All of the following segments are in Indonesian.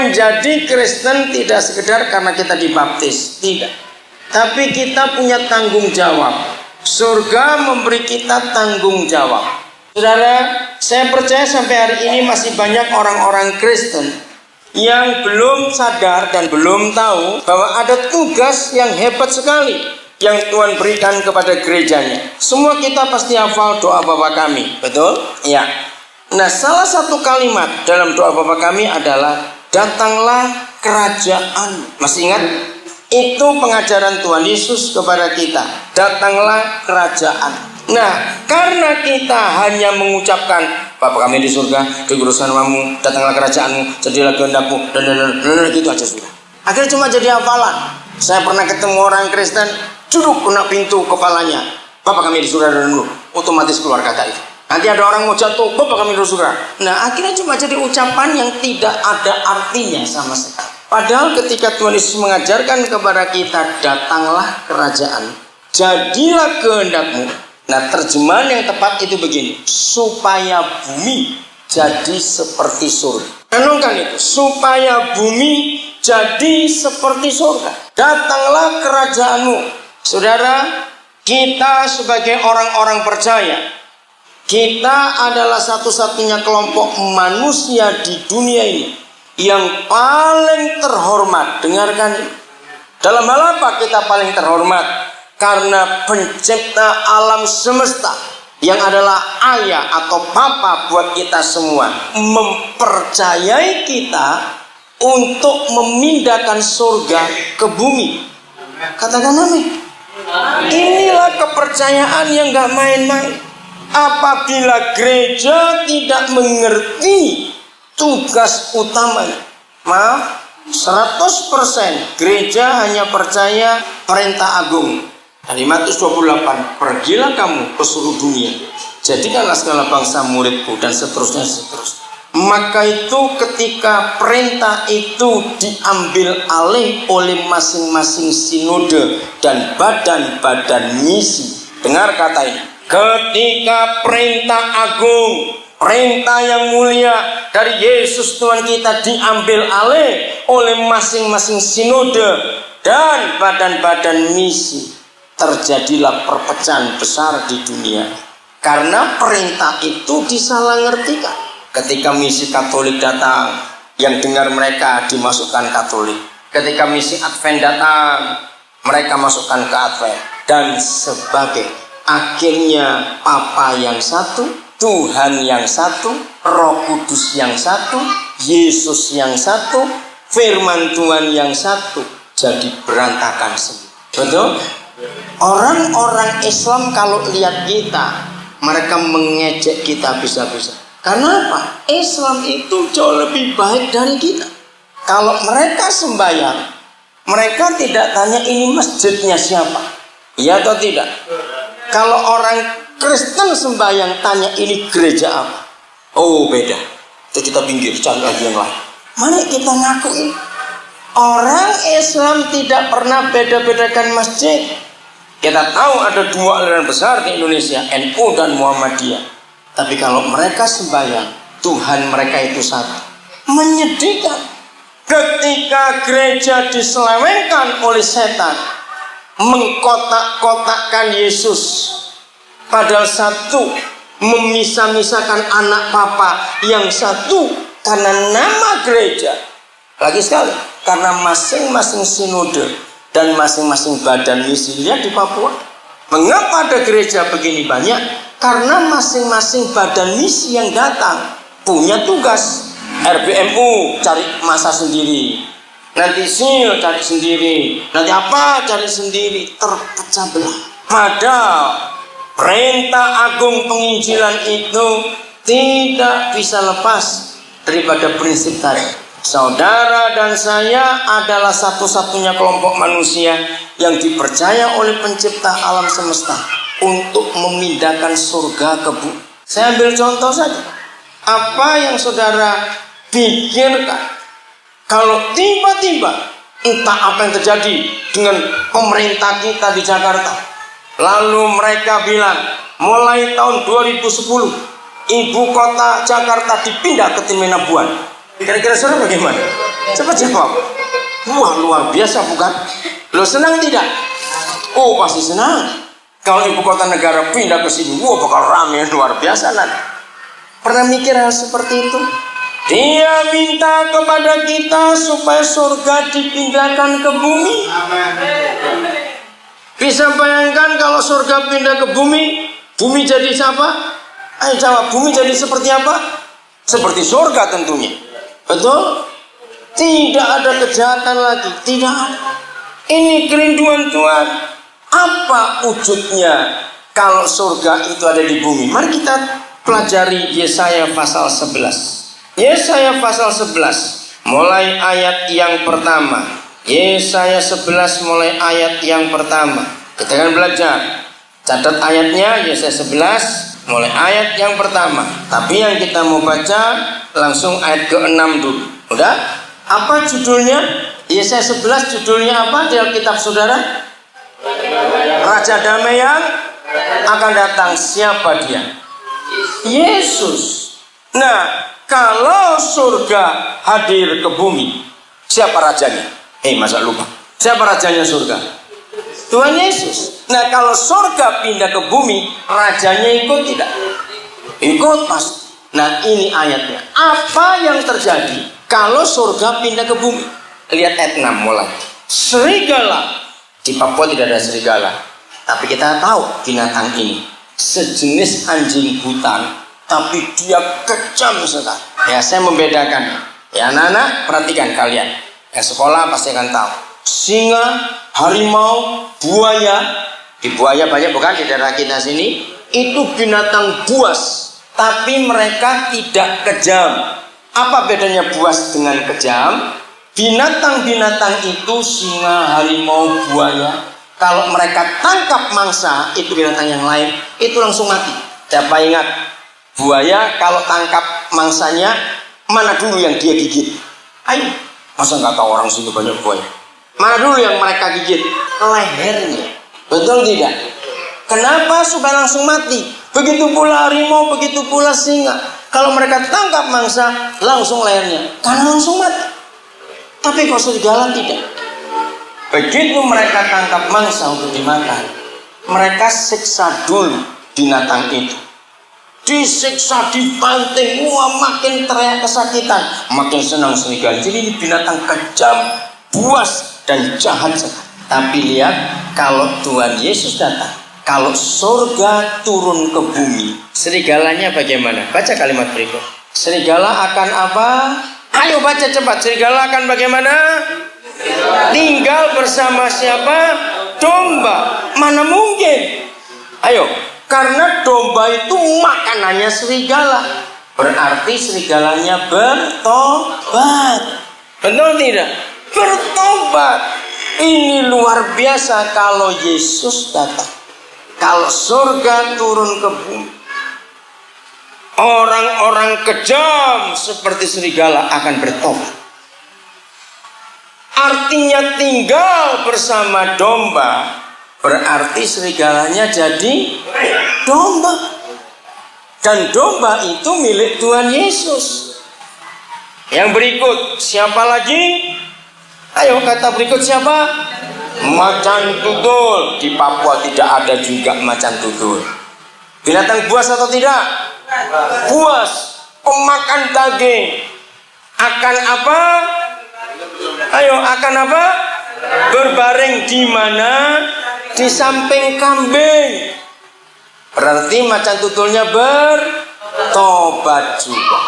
Menjadi Kristen tidak sekedar karena kita dibaptis, tidak. Tapi kita punya tanggung jawab. Surga memberi kita tanggung jawab. Saudara, saya percaya sampai hari ini masih banyak orang-orang Kristen yang belum sadar dan belum tahu bahwa ada tugas yang hebat sekali yang Tuhan berikan kepada gerejanya. Semua kita pasti hafal doa Bapa Kami, betul? Ya. Nah, salah satu kalimat dalam doa Bapa Kami adalah datanglah kerajaan. Masih ingat? Itu pengajaran Tuhan Yesus kepada kita. Datanglah kerajaan. Nah, karena kita hanya mengucapkan Bapa Kami di surga, dikuduskan namamu, datanglah kerajaanmu, jadilah kehendakmu, dan gitu aja sudah. Akhirnya cuma jadi hafalan. Saya pernah ketemu orang Kristen, duduk kena pintu kepalanya, Bapa Kami di surga, dan otomatis keluar kata itu. Nanti ada orang mau jatuh, Bapa Kami di surga. Nah, akhirnya cuma jadi ucapan yang tidak ada artinya sama sekali. Padahal ketika Tuhan Yesus mengajarkan kepada kita, datanglah kerajaan, jadilah kehendakmu. Nah, terjemahan yang tepat itu begini, supaya bumi jadi seperti surga. Renungkan itu, supaya bumi jadi seperti surga. Datanglah kerajaanmu. Saudara, kita sebagai orang-orang percaya, kita adalah satu-satunya kelompok manusia di dunia ini yang paling terhormat. Dengarkan, dalam hal apa kita paling terhormat? Karena pencipta alam semesta yang adalah ayah atau papa buat kita semua mempercayai kita untuk memindahkan surga ke bumi. Katakan amin. Inilah kepercayaan yang gak main-main. Apabila gereja tidak mengerti tugas utamanya, maaf, 100% gereja hanya percaya perintah agung dari Matius 28, pergilah kamu ke seluruh dunia, jadikanlah segala bangsa muridku, dan seterusnya. Maka itu ketika perintah itu diambil alih oleh masing-masing sinode dan badan-badan misi. Dengar kata ini, ketika perintah agung, perintah yang mulia dari Yesus Tuhan kita diambil alih oleh masing-masing sinode dan badan-badan misi, terjadilah perpecahan besar di dunia. Karena perintah itu disalah-ngertikan. Ketika misi Katolik datang, yang dengar mereka dimasukkan Katolik. Ketika misi Advent datang, mereka masukkan ke Advent. Dan sebagai akhirnya Papa yang satu, Tuhan yang satu, Roh Kudus yang satu, Yesus yang satu, firman Tuhan yang satu, jadi berantakan semua. Betul? Orang-orang Islam kalau lihat kita, mereka mengejek kita bisa-bisa. Karena apa? Islam itu jauh lebih baik dari kita. Kalau mereka sembahyang, mereka tidak tanya ini masjidnya siapa, iya atau tidak? Kalau orang Kristen sembahyang tanya ini gereja apa, oh beda. Itu kita pinggir, cari lagi yang lain. Mana kita ngakuin? Orang Islam tidak pernah beda-bedakan masjid. Kita tahu ada dua aliran besar di Indonesia, NU dan Muhammadiyah. Tapi kalau mereka sembahyang, Tuhan mereka itu satu. Menyedihkan ketika gereja diselewengkan oleh setan, mengkotak-kotakkan Yesus. Padahal satu, memisah-misahkan anak Papa yang satu karena nama gereja. Lagi sekali, karena masing-masing sinode dan masing-masing badan misi. Lihat di Papua, mengapa ada gereja begini banyak? Karena masing-masing badan misi yang datang punya tugas. RBMU cari masa sendiri, nanti SIL cari sendiri, nanti apa cari sendiri, terpecah belah. Padahal perintah agung penginjilan itu tidak bisa lepas daripada prinsip tadi. Saudara dan saya adalah satu-satunya kelompok manusia yang dipercaya oleh pencipta alam semesta untuk memindahkan surga ke bumi. Saya ambil contoh saja. Apa yang saudara pikirkan kalau tiba-tiba entah apa yang terjadi dengan pemerintah kita di Jakarta, lalu mereka bilang mulai tahun 2010 ibu kota Jakarta dipindah ke Timena Buan. Kira-kira saudara bagaimana? Cepat jawab. Wah, luar biasa bukan? Lo senang tidak? Oh, pasti senang. Kalau ibu kota negara pindah ke sini, wah bakal ramai luar biasa nanti. Pernah mikir hal seperti itu? Dia minta kepada kita supaya surga dipindahkan ke bumi. Bisa bayangkan kalau surga pindah ke bumi, bumi jadi siapa? Ayo jawab, bumi jadi seperti apa? Seperti surga tentunya. Betul? Tidak ada kejahatan lagi. Tidak ada. Ini kerinduan Tuhan. Apa wujudnya kalau surga itu ada di bumi? Mari kita pelajari Yesaya pasal 11. Yesaya pasal 11 mulai ayat yang pertama. Yesaya 11 mulai ayat yang pertama. Kita akan belajar. Catat ayatnya, Yesaya 11 mulai ayat yang pertama. Tapi yang kita mau baca langsung ayat ke-6 dulu. Udah? Apa judulnya? Yesaya 11 judulnya apa di Alkitab saudara? Raja Damai yang akan datang. Siapa dia? Yesus. Nah, kalau surga hadir ke bumi, siapa rajanya? Masa lupa? Siapa rajanya surga? Tuhan Yesus. Nah, kalau surga pindah ke bumi, rajanya ikut tidak? Ikut pasti. Nah, ini ayatnya. Apa yang terjadi kalau surga pindah ke bumi? Lihat ayat 6 mulai. Serigala. Di Papua tidak ada serigala. Tapi kita tahu binatang ini sejenis anjing hutan, tapi dia kejam sekali. Ya, saya membedakan. Ya, anak-anak, perhatikan kalian. Yang sekolah pasti akan tahu. Singa, harimau, buaya. Di buaya banyak bukan di daerah kita sini. Itu binatang buas, tapi mereka tidak kejam. Apa bedanya buas dengan kejam? Binatang-binatang itu singa, harimau, buaya, kalau mereka tangkap mangsa itu binatang yang lain, itu langsung mati. Siapa ingat? Buaya kalau tangkap mangsanya, mana dulu yang dia gigit? Ayo, masa nggak tahu orang sini banyak buaya? Mana dulu yang mereka gigit? Lehernya. Betul tidak? Kenapa? Supaya langsung mati. Begitu pula harimau, begitu pula singa. Kalau mereka tangkap mangsa, langsung lehernya, karena langsung mati. Tapi kalau serigala tidak. Begitu mereka tangkap mangsa untuk dimakan, mereka siksa dulu binatang itu. Disiksa, dibanting, wah makin teriak kesakitan, makin senang serigala. Jadi ini binatang kejam, buas dan jahat sekali. Tapi lihat, kalau Tuhan Yesus datang, kalau surga turun ke bumi, serigalanya bagaimana? Baca kalimat berikut. Serigala akan apa? Ayo baca cepat. Serigala akan bagaimana? Tinggal bersama siapa? Domba. Mana mungkin? Ayo, karena domba itu makanannya serigala. Berarti serigalanya bertobat. Betul tidak? Bertobat. Ini luar biasa kalau Yesus datang. Kalau surga turun ke bumi, orang-orang kejam seperti serigala akan bertobat. Artinya tinggal bersama domba, berarti serigalanya jadi domba. Dan domba itu milik Tuhan Yesus. Yang berikut, siapa lagi? Ayo kata berikut siapa? Macan tutul. Di Papua tidak ada juga macan tutul. Binatang buas atau tidak? Buas, pemakan daging. Akan apa? Ayo, akan apa? Berbaring di mana? Di samping kambing. Berarti macan tutulnya bertobat juga.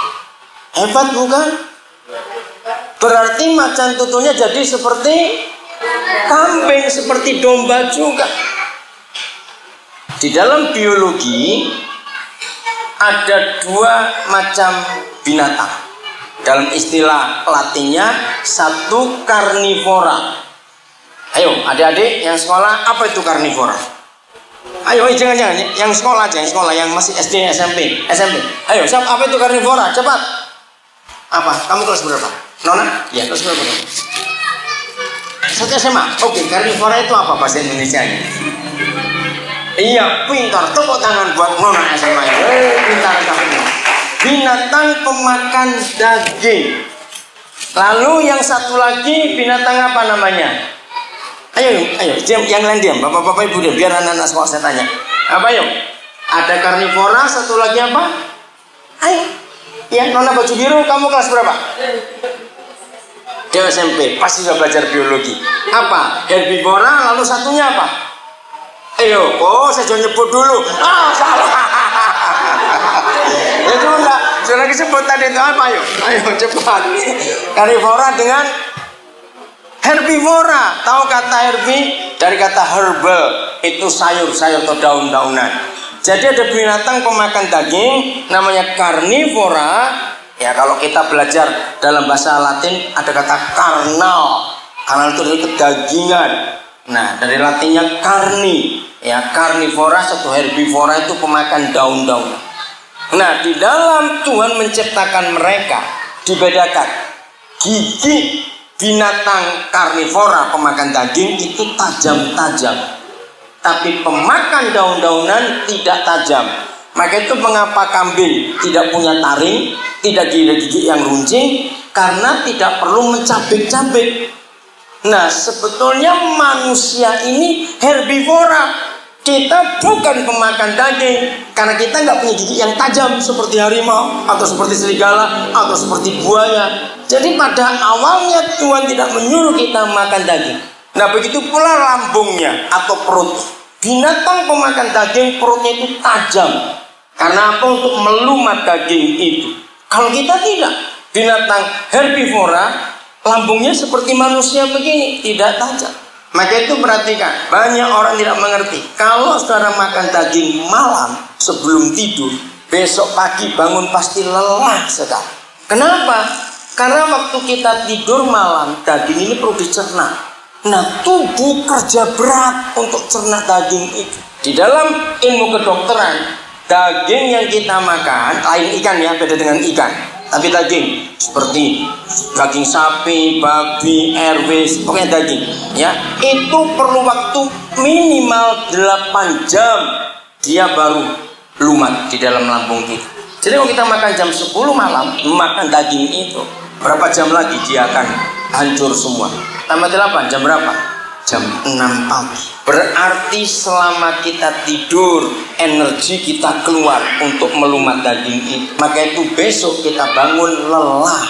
Hebat bukan? Berarti macan tutulnya jadi seperti kambing, seperti domba juga. Di dalam biologi ada dua macam binatang. Dalam istilah Latinnya, satu karnivora. Ayo adik-adik yang sekolah, apa itu karnivora? Ayo jangan-jangan yang sekolah aja, yang masih SD, SMP. Ayo, siapa apa itu karnivora? Cepat. Apa? Kamu kelas berapa? Nona? Ya, kelas berapa? Satu SMA. Oke, karnivora itu apa bahasa Indonesianya? Iya, pintar. Tepuk tangan buat Nona SMA. Pintar kamu. Binatang pemakan daging. Lalu yang satu lagi binatang apa namanya? Ayo, diam, yang lain diam. Bapak-bapak ibu diam, biar anak-anak semua saya tanya. Apa yuk? Ada karnivora, satu lagi apa? Ayo. Ya, nona baju biru, kamu kelas berapa? Dia SMP, pasti sudah belajar biologi. Apa? Herbivora, lalu satunya apa? Ayo, saya jangan nyebut dulu. Salah. Itu enggak. Sudah disebut tadi itu apa? Ayo cepat. Karnivora dengan herbivora. Tahu kata herbi? Dari kata herbal, itu sayur atau daun-daunan. Jadi ada binatang pemakan daging namanya karnivora. Ya, kalau kita belajar dalam bahasa Latin ada kata karnal. Karnal itu dari kedagingan. Nah, dari Latinnya karni. Ya, karnivora atau herbivora itu pemakan daun-daunan. Nah, di dalam Tuhan menciptakan mereka dibedakan. Gigi binatang karnivora pemakan daging itu tajam-tajam, tapi pemakan daun-daunan tidak tajam. Maka itu mengapa kambing tidak punya taring, tidak gigi yang runcing, karena tidak perlu mencabik-cabik. Nah, sebetulnya manusia ini herbivora. Kita bukan pemakan daging, karena kita nggak punya gigi yang tajam seperti harimau, atau seperti serigala, atau seperti buaya. Jadi pada awalnya Tuhan tidak menyuruh kita makan daging. Nah, begitu pula lambungnya atau perut. Binatang pemakan daging perutnya itu tajam. Karena apa? Untuk melumat daging itu. Kalau kita tidak, binatang herbivora lambungnya seperti manusia begini, tidak tajam. Maka itu perhatikan, banyak orang tidak mengerti. Kalau saudara makan daging malam sebelum tidur, besok pagi bangun pasti lelah sekali. Kenapa? Karena waktu kita tidur malam, daging ini perlu dicerna. Nah, tubuh kerja berat untuk cerna daging itu. Di dalam ilmu kedokteran, daging yang kita makan, lain ikan ya, beda dengan ikan. Tapi daging seperti daging sapi, babi, airways, pokoknya daging ya, itu perlu waktu minimal 8 jam dia baru lumat di dalam lambung kita. Jadi kalau kita makan jam 10 malam, makan daging itu, berapa jam lagi dia akan hancur semua. Tambah 8, jam berapa? Jam 6 pagi. Berarti selama kita tidur, energi kita keluar untuk melumat daging itu. Maka itu besok kita bangun lelah,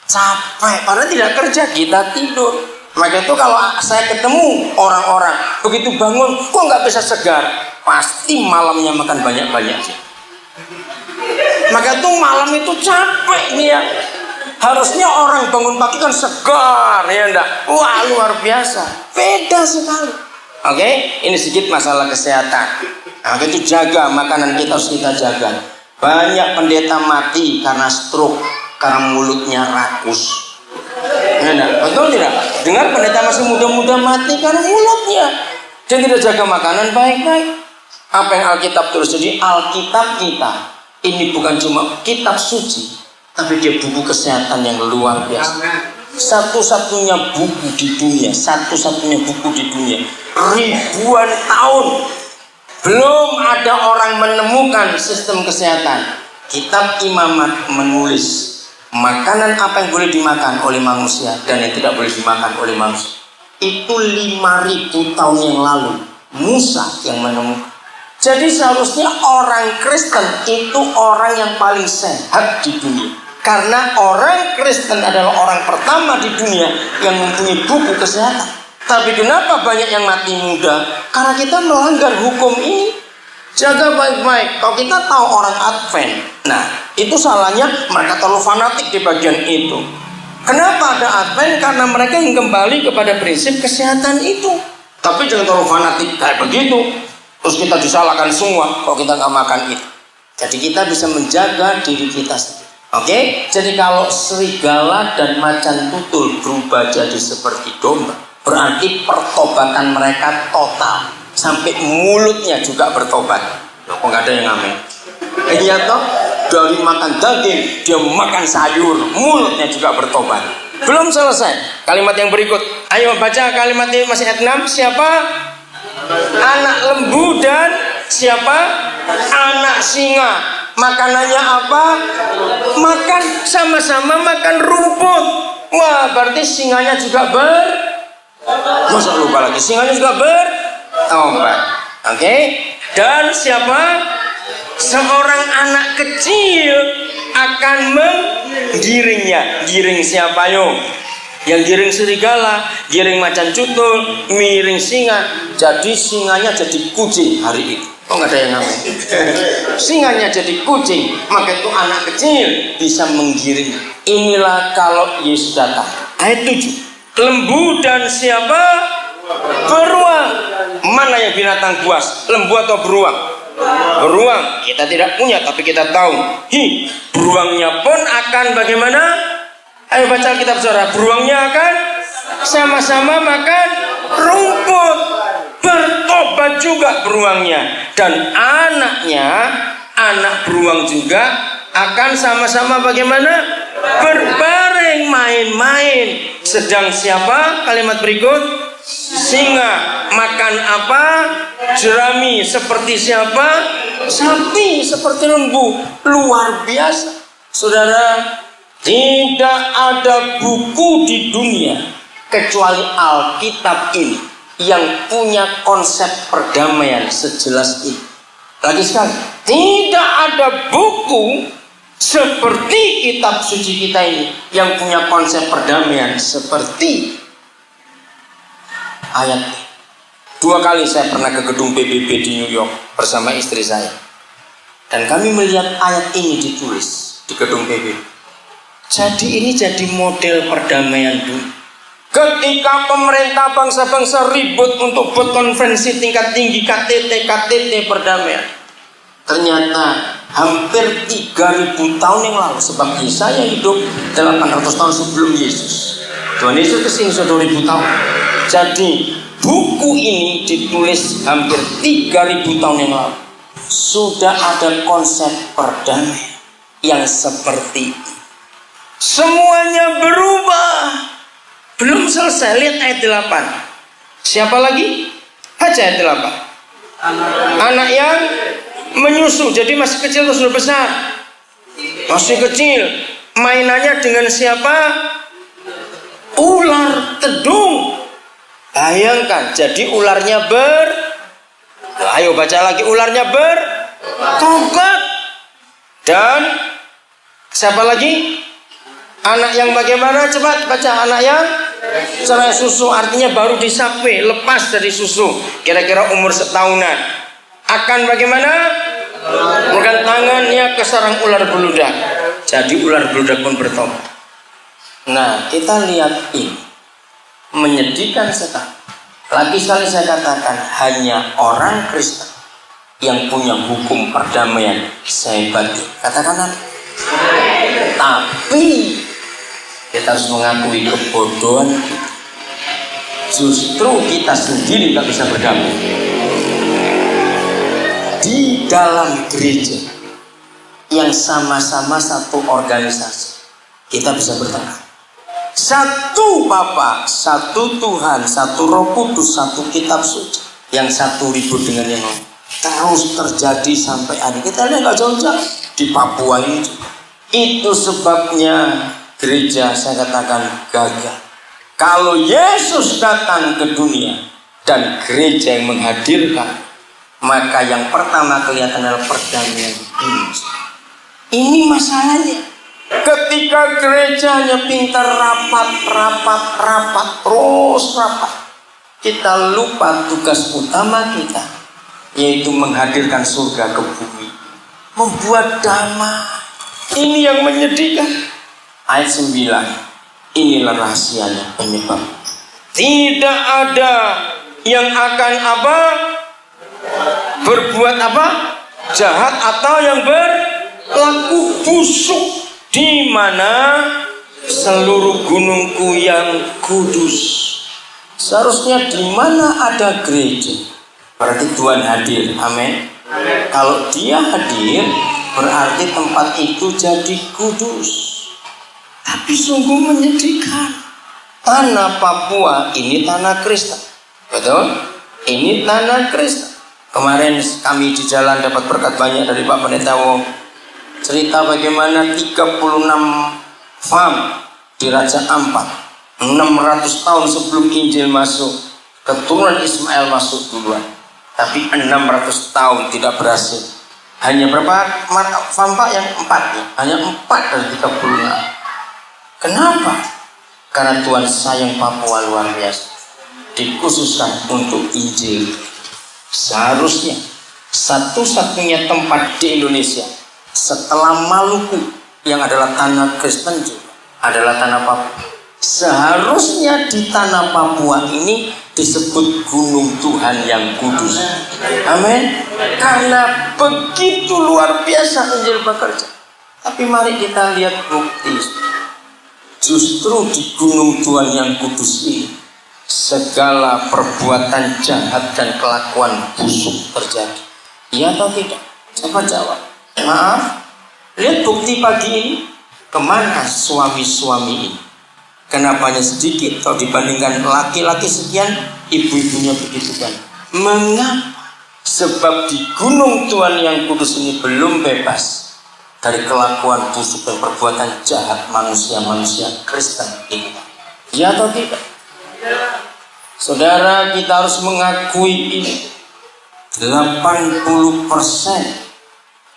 capek, padahal tidak kerja, kita tidur. Maka itu kalau saya ketemu orang-orang begitu bangun, kok nggak bisa segar? Pasti malamnya makan banyak-banyak sih. Maka itu malam itu capek nih ya. Harusnya orang bangun pagi kan segar ya enggak? Wah, luar biasa. Beda sekali. Oke, ini sedikit masalah kesehatan. Nah, itu jaga makanan kita, harus kita jaga. Banyak pendeta mati karena stroke, karena mulutnya rakus. Ya enggak? Betul tidak? Dengar pendeta masih muda-muda mati karena mulutnya. Dia tidak jaga makanan baik-baik. Apa yang Alkitab tulis? Jadi Alkitab kita ini bukan cuma kitab suci, tapi dia buku kesehatan yang luar biasa. Satu-satunya buku di dunia, satu-satunya buku di dunia, ribuan tahun belum ada orang menemukan sistem kesehatan. Kitab Imamat menulis makanan apa yang boleh dimakan oleh manusia dan yang tidak boleh dimakan oleh manusia. Itu 5.000 tahun yang lalu Musa yang menemukan. Jadi seharusnya orang Kristen itu orang yang paling sehat di dunia. Karena orang Kristen adalah orang pertama di dunia yang mempunyai buku kesehatan. Tapi kenapa banyak yang mati muda? Karena kita melanggar hukum ini. Jaga baik-baik. Kalau kita tahu orang Advent, nah itu salahnya mereka terlalu fanatik di bagian itu. Kenapa ada Advent? Karena mereka ingin kembali kepada prinsip kesehatan itu. Tapi jangan terlalu fanatik kayak begitu. Terus kita disalahkan semua kalau kita nggak makan itu. Jadi kita bisa menjaga diri kita sendiri. Oke, jadi kalau serigala dan macan tutul berubah jadi seperti domba, berarti pertobatan mereka total, sampai mulutnya juga bertobat. Kok nggak ada yang amin? Iya toh, dari makan daging dia makan sayur, mulutnya juga bertobat. Belum selesai, kalimat yang berikut. Ayo baca kalimat ini, masih ayat 6. Siapa? Anak lembu dan siapa? Anak singa. Makanannya apa? Makan sama-sama makan rumput. Wah, berarti singanya juga masa lupa lagi, singanya juga bertobat. Oke. Dan siapa? Seorang anak kecil akan menggiringnya. Giring siapa yo? Yang giring serigala, giring macan tutul, miring singa. Jadi singanya jadi kucing hari ini. Oh, nggak ada yang namanya. Singanya jadi kucing, maka itu anak kecil bisa menggiring. Inilah kalau Yesus datang. Ayat 7. Lembu dan siapa? Beruang. Mana yang binatang buas? Lembu atau beruang? Beruang. Kita tidak punya, tapi kita tahu. Beruangnya pun akan bagaimana? Ayo baca kitab saudara. Beruangnya akan sama-sama makan rumput. Bertobat juga beruangnya. Dan anaknya, anak beruang juga akan sama-sama bagaimana? Berbaring main-main. Sedang siapa? Kalimat berikut. Singa makan apa? Jerami. Seperti siapa? Sapi. Seperti lembu. Luar biasa. Saudara, tidak ada buku di dunia kecuali Alkitab ini yang punya konsep perdamaian sejelas ini. Lagi sekali, tidak ada buku seperti kitab suci kita ini yang punya konsep perdamaian seperti ayat ini. 2 kali saya pernah ke gedung PBB di New York bersama istri saya, dan kami melihat ayat ini ditulis di gedung PBB. Jadi ini jadi model perdamaian dulu. Ketika pemerintah bangsa-bangsa ribut untuk berkonferensi tingkat tinggi KTT perdamaian, ternyata hampir 3.000 tahun yang lalu, sebab saya hidup 800 tahun sebelum Yesus. Tuhan Yesus kesini sudah 2.000 tahun. Jadi buku ini ditulis hampir 3.000 tahun yang lalu. Sudah ada konsep perdamaian yang seperti ini. Semuanya berubah. Belum selesai, lihat ayat 8. Siapa lagi? Baca ayat 8. Anak yang menyusu, jadi masih kecil atau sudah besar? Masih kecil. Mainannya dengan siapa? Ular tedung. Bayangkan, jadi ularnya ayo baca lagi, ularnya bertobat. Dan siapa lagi? Anak yang bagaimana? Cepat baca. Anak yang cerai susu, artinya baru disape, lepas dari susu, kira-kira umur setahunan. Akan bagaimana? Bukan tangannya ke sarang ular beludak. Jadi ular beludak pun bertobat. Nah, kita lihat ini menyedihkan sekali. Lagi sekali saya katakan, hanya orang Kristen yang punya hukum perdamaian sehebat ini. Katakan apa? Tapi kita harus mengakui kebodohan kita. Justru kita sendiri tak bisa berdamai. Di dalam gereja yang sama-sama satu organisasi, kita bisa bertengkar. Satu Bapa, satu Tuhan, satu Roh Kudus, satu kitab suci. Yang satu ribut dengan yang lain. Terus terjadi sampai hari kita lihat nggak jauh-jauh di Papua ini juga. Itu sebabnya gereja saya katakan gagal. Kalau Yesus datang ke dunia dan gereja yang menghadirkan, maka yang pertama kelihatan adalah perdamaian ini. Ini masalahnya. Ketika gerejanya pintar rapat, terus rapat, kita lupa tugas utama kita, yaitu menghadirkan surga ke bumi, membuat damai. Ini yang menyedihkan. Ayat 9, inilah rahasianya penyebab. Tidak ada yang akan apa? Berbuat apa? Jahat atau yang berlaku busuk, di mana seluruh gunungku yang kudus. Seharusnya di mana ada gereja, berarti Tuhan hadir. Amin. Kalau Dia hadir, berarti tempat itu jadi kudus. Tapi sungguh menyedihkan. Tanah Papua ini tanah Kristen. Betul? Ini tanah Kristen. Kemarin kami di jalan dapat berkat banyak dari Pak Pendeta Wong. Cerita bagaimana 36 farm di Raja Ampat, 600 tahun sebelum Injil masuk, keturunan Ismail masuk duluan. Tapi 600 tahun tidak berhasil. Hanya berapa Pak yang 4? Hanya 4 dari 36. Kenapa? Karena Tuhan sayang Papua luar biasa. Dikhususkan untuk Injil. Seharusnya satu-satunya tempat di Indonesia setelah Maluku yang adalah tanah Kristen juga adalah tanah Papua. Seharusnya di tanah Papua ini disebut Gunung Tuhan yang Kudus. Amin. Karena begitu luar biasa Injil bekerja. Tapi mari kita lihat bukti. Justru di Gunung Tuhan yang Kudus ini segala perbuatan jahat dan kelakuan busuk terjadi. Iya atau tidak? Coba jawab. Maaf. Lihat bukti pagi ini. Kemana suami-suami ini? Kenapa hanya sedikit? Kalau dibandingkan laki-laki sekian, ibu-ibunya begitu banyak. Mengapa? Sebab di Gunung Tuhan yang Kudus ini belum bebas dari kelakuan busuk dan perbuatan jahat manusia-manusia Kristen ini. Ya atau tidak? Saudara, kita harus mengakui ini. 80%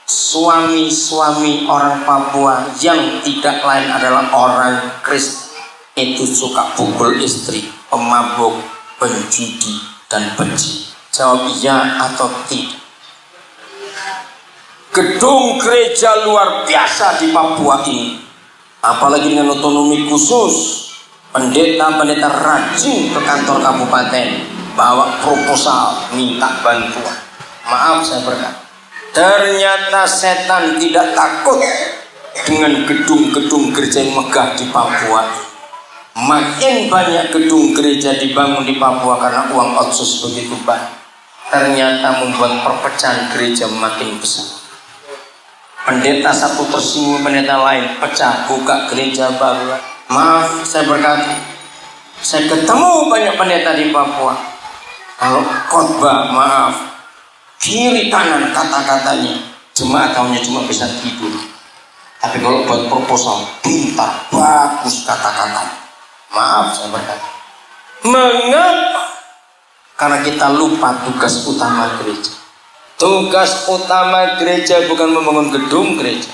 suami-suami orang Papua yang tidak lain adalah orang Kristen itu suka pukul istri, pemabuk, penjudi, dan benci. Jawab iya atau tidak. Gedung gereja luar biasa di Papua ini, apalagi dengan otonomi khusus, pendeta-pendeta rajin ke kantor kabupaten bawa proposal minta bantuan. Maaf saya berkata, ternyata setan tidak takut dengan gedung-gedung gereja yang megah di Papua. Makin banyak gedung gereja dibangun di Papua karena uang otsus begitu banyak, ternyata membuat perpecahan gereja makin besar. Pendeta satu tersinggung, pendeta lain pecah, buka gereja baru. Maaf saya berkata, saya ketemu banyak pendeta di Papua. Kalau khotbah, maaf, kiri kanan kata-katanya, jemaat tahunya cuma bisa tidur. Tapi kalau buat proposal, pintar, bagus kata-katanya. Maaf saya berkata, mengapa? Karena kita lupa tugas utama gereja. Tugas utama gereja bukan membangun gedung gereja.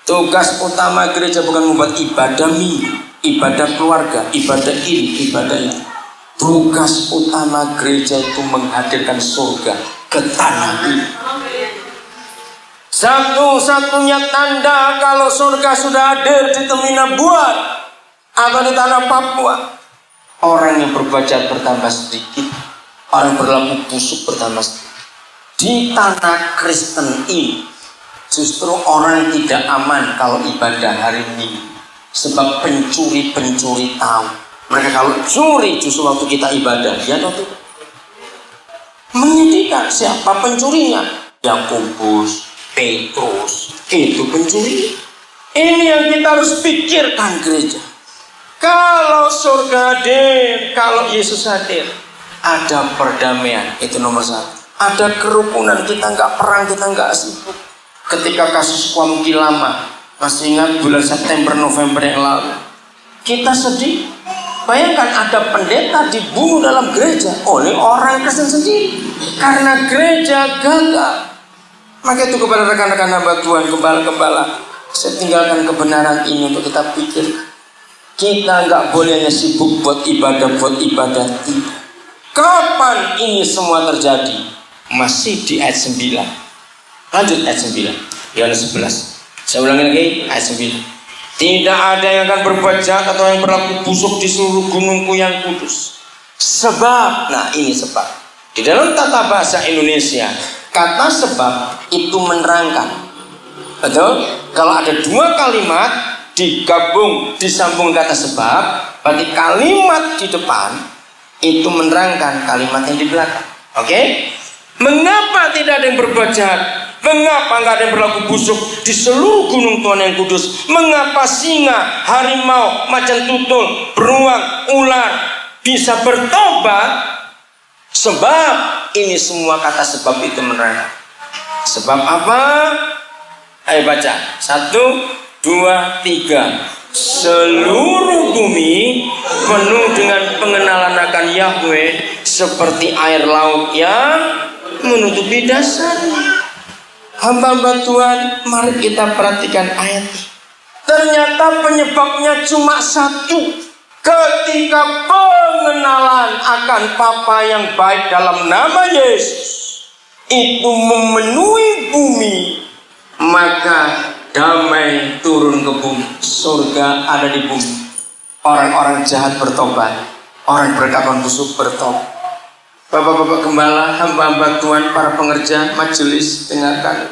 Tugas utama gereja bukan membuat ibadah minggu, ibadah keluarga, ibadah ini, ibadah itu. Tugas utama gereja itu menghadirkan surga ke tanah ini. Satu-satunya tanda kalau surga sudah hadir di Temina Buat atau di tanah Papua, orang yang berbuat jahat bertambah sedikit, orang berlaku busuk bertambah sedikit. Di tanah Kristen ini justru orang tidak aman kalau ibadah hari Minggu, sebab pencuri-pencuri tahu. Mereka kalau curi justru waktu kita ibadah, ya atau tidak? Menyedihkan. Siapa pencurinya? Yakobus, Petrus, itu pencuri. Ini yang kita harus pikirkan gereja. Kalau surga hadir, kalau Yesus hadir, ada perdamaian, itu nomor satu. Ada kerukunan, kita nggak perang, kita nggak sibuk. Ketika kasus Kuam Kilama, masih ingat bulan September November yang lalu, kita sedih. Bayangkan ada pendeta dibunuh dalam gereja oleh orang Kristen sendiri karena gereja gagal. Maka itu kepada rekan-rekan hamba Tuhan, gembala-gembala, saya tinggalkan kebenaran ini untuk kita pikir. Kita nggak boleh hanya sibuk buat ibadah. Tidak. Kapan ini semua terjadi? Masih di ayat 9. Lanjut ayat 9. Yohanes 11. Saya ulangi lagi ayat 9. Tidak ada yang akan berbuat jahat atau yang berlaku busuk di seluruh gunungku yang kudus. Sebab, nah ini sebab. Di dalam tata bahasa Indonesia, kata sebab itu menerangkan. Betul? Kalau ada dua kalimat digabung, disambung kata sebab, berarti kalimat di depan itu menerangkan kalimat yang di belakang. Oke? Mengapa tidak ada yang berbuat jahat? Mengapa nggak ada yang berlaku busuk di seluruh gunung Tuhan yang kudus? Mengapa singa, harimau, macan tutul, beruang, ular bisa bertobat? Sebab ini semua kata sebab itu menerangkan. Sebab apa? Ayo baca. 1, 2, 3. Seluruh bumi penuh dengan pengenalan akan Yahweh seperti air laut yang menutupi dasarnya. Hamba-hamba Tuhan, mari kita perhatikan ayat ini. Ternyata penyebabnya cuma satu. Ketika pengenalan akan Bapa yang baik dalam nama Yesus itu memenuhi bumi, maka damai turun ke bumi, surga ada di bumi. Orang-orang jahat bertobat, orang berkelakuan busuk bertobat. Bapak-bapak gembala, hamba-hamba Tuhan, para pengerja majelis, dengarkan.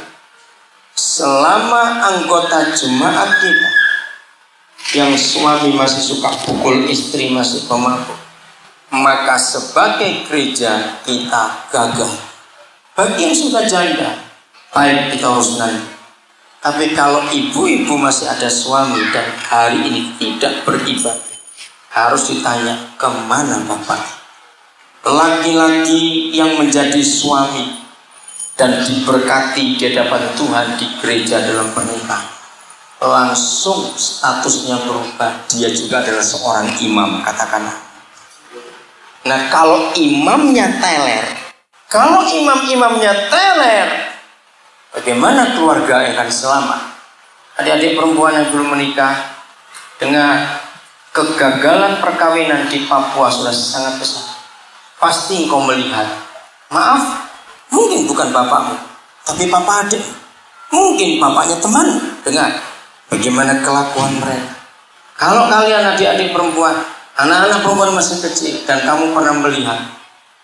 Selama anggota jemaat kita yang suami masih suka pukul istri, masih pemabuk, maka sebagai gereja kita gagal. Bagi yang sudah janda, baik kita urus nanti. Tapi kalau ibu-ibu masih ada suami dan hari ini tidak beribadah, harus ditanya kemana bapak. Laki-laki yang menjadi suami dan diberkati di hadapan Tuhan di gereja dalam pernikahan, langsung statusnya berubah. Dia juga adalah seorang imam, katakanlah. Nah, kalau imamnya teler, kalau imam-imamnya teler, bagaimana keluarga yang akan selamat? Adik-adik perempuan yang belum menikah, dengan kegagalan perkawinan di Papua sudah sangat besar. Pasti engkau melihat, maaf, mungkin bukan bapakmu, tapi papa adik, mungkin bapaknya teman. Dengar bagaimana kelakuan mereka. Kalau kalian adik-adik perempuan, anak-anak perempuan masih kecil, dan kamu pernah melihat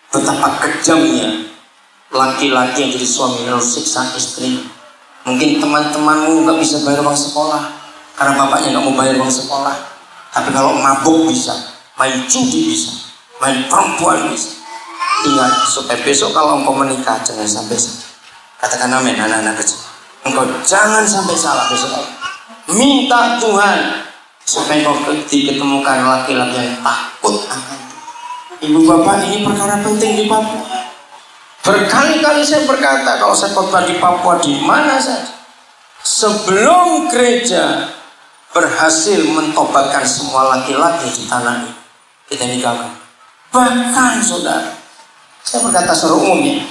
betapa kejamnya laki-laki yang jadi suami lalu siksa istri. Mungkin teman-temanmu gak bisa bayar uang sekolah karena bapaknya gak mau bayar uang sekolah. Tapi kalau mabuk bisa, main judi bisa, main perempuan bisa. Ingat, supaya besok kalau engkau menikah jangan sampai salah. Katakan amin, anak-anak kecil. Engkau jangan sampai salah besok. Minta Tuhan supaya engkau diketemukan laki-laki yang takut akan ibu bapak. Ini perkara penting di Papua. Berkali-kali saya berkata kalau saya khotbah di Papua di mana saja, sebelum gereja berhasil mentobatkan semua laki-laki di tanah ini, kita nikahkan. Bahkan saudara, saya berkata secara umum ya,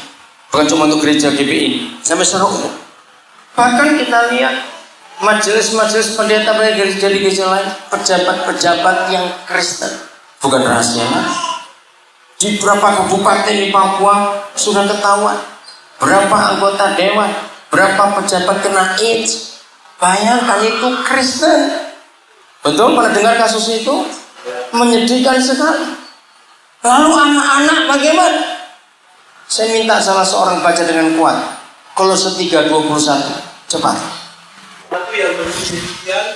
bukan cuma untuk gereja GPI, sampai secara umum. Bahkan kita lihat majelis-majelis pendeta-pendeta dari gereja lain, pejabat-pejabat yang Kristen, bukan rahasia. Di beberapa kabupaten di Papua sudah ketahuan berapa anggota dewan, berapa pejabat kena AIDS. Bayangkan itu Kristen. Betul, pernah dengar kasus itu? Menyedihkan sekali. Lalu anak-anak bagaimana? Saya minta salah seorang baca dengan kuat Kolose 3:21. Cepat. Aku yang berfirman,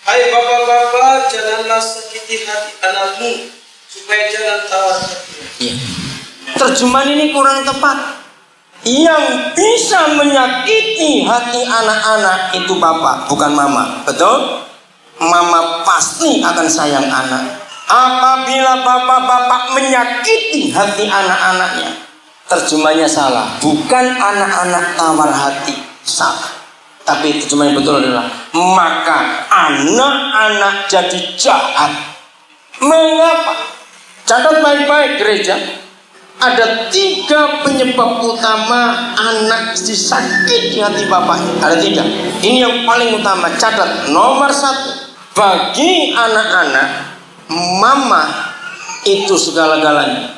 hai bapak-bapak, janganlah sakiti hati anakmu, supaya jangan tawar hatinya. Ya. Terjemahan ini kurang tepat. Yang bisa menyakiti hati anak-anak itu bapak, bukan mama. Betul? Mama pasti akan sayang anak. Apabila bapak-bapak menyakiti hati anak-anaknya, terjemahnya salah. Bukan anak-anak tawar hati, salah. Tapi terjemahan betul adalah maka anak-anak jadi jahat. Mengapa? Catat baik-baik gereja. Ada 3 penyebab utama anak disakiti hati bapaknya. Ada 3. Ini yang paling utama. Catat. Nomor 1. Bagi anak-anak, mama itu segala-galanya.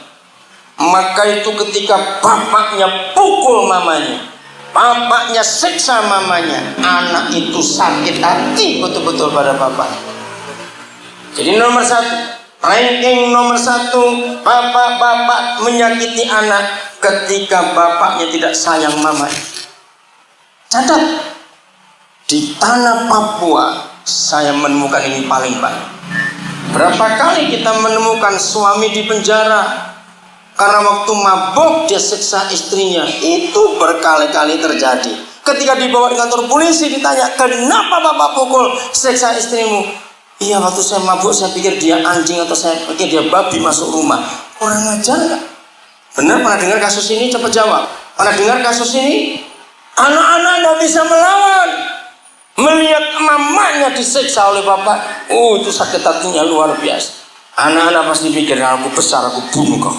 Maka itu ketika bapaknya pukul mamanya, bapaknya siksa mamanya, anak itu sakit hati betul-betul pada bapak. Jadi nomor 1, ranking nomor 1, bapak-bapak menyakiti anak ketika bapaknya tidak sayang mamanya. Catat, di tanah Papua saya menemukan ini paling banyak. Berapa kali kita menemukan suami di penjara karena waktu mabuk dia siksa istrinya. Itu berkali-kali terjadi. Ketika dibawa di kantor polisi ditanya, kenapa bapak pukul siksa istrimu? Iya, waktu saya mabuk saya pikir dia anjing atau saya pikir dia babi masuk rumah. Kurang ajar gak? Benar, pernah dengar kasus ini? Cepat jawab. Pernah dengar kasus ini? Anak-anak tidak bisa melawan. Melihat mamanya disiksa oleh bapak, itu sakit hatinya luar biasa. Anak-anak pasti pikir, aku besar, aku bunuh kau.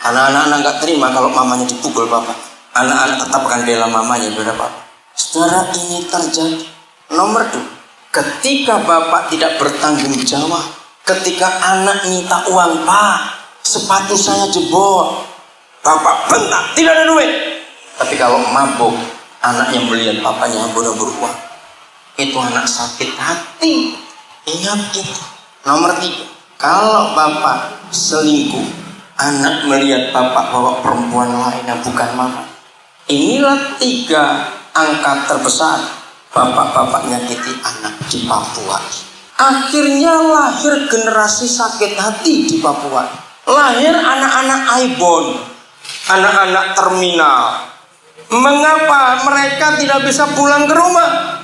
Anak-anak nggak terima kalau mamanya dipukul bapak. Anak-anak tetap akan bela mamanya, bela bapak. Saudara, ini terjadi. Nomor 2, ketika bapak tidak bertanggung jawab, ketika anak minta uang, Pak, sepatu saya jebol, bapak bentak, tidak ada duit. Tapi kalau mabuk, anak yang melihat bapaknya hambur-hambur uang, itu anak sakit hati. Ingat itu. Nomor 3, kalau bapak selingkuh, anak melihat bapak bawa perempuan lain yang bukan mama. Inilah 3 angka terbesar bapak-bapak nyakiti anak di Papua. Akhirnya lahir generasi sakit hati di Papua. Lahir anak-anak Aibon, anak-anak terminal. Mengapa mereka tidak bisa pulang ke rumah?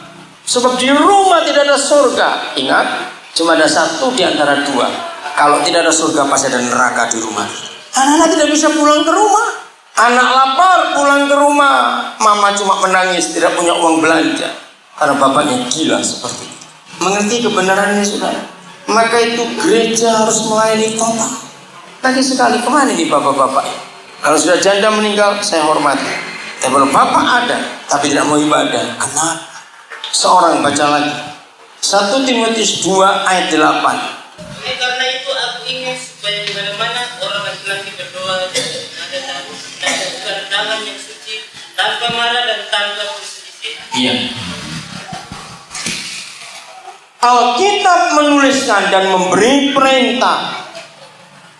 Sebab di rumah tidak ada surga. Ingat, cuma ada 1 di antara 2. Kalau tidak ada surga pasti ada neraka di rumah. Anak-anak tidak bisa pulang ke rumah. Anak lapar pulang ke rumah, mama cuma menangis, tidak punya uang belanja karena bapaknya gila seperti itu. Mengerti kebenaran ini, saudara? Maka itu gereja harus melayani total. Tadi sekali, kemana nih bapak-bapak? Kalau sudah janda meninggal, saya hormati. Tapi kalau bapak ada, tapi tidak mau ibadah, kenapa? Seorang baca lagi 1 Timotius 2 ayat 8. Karena itu aku ingin supaya di mana-mana orang laki-laki berdoa dan tangan yang suci, tanpa marah dan tanpa perselisihan. Iya. Alkitab menuliskan dan memberi perintah.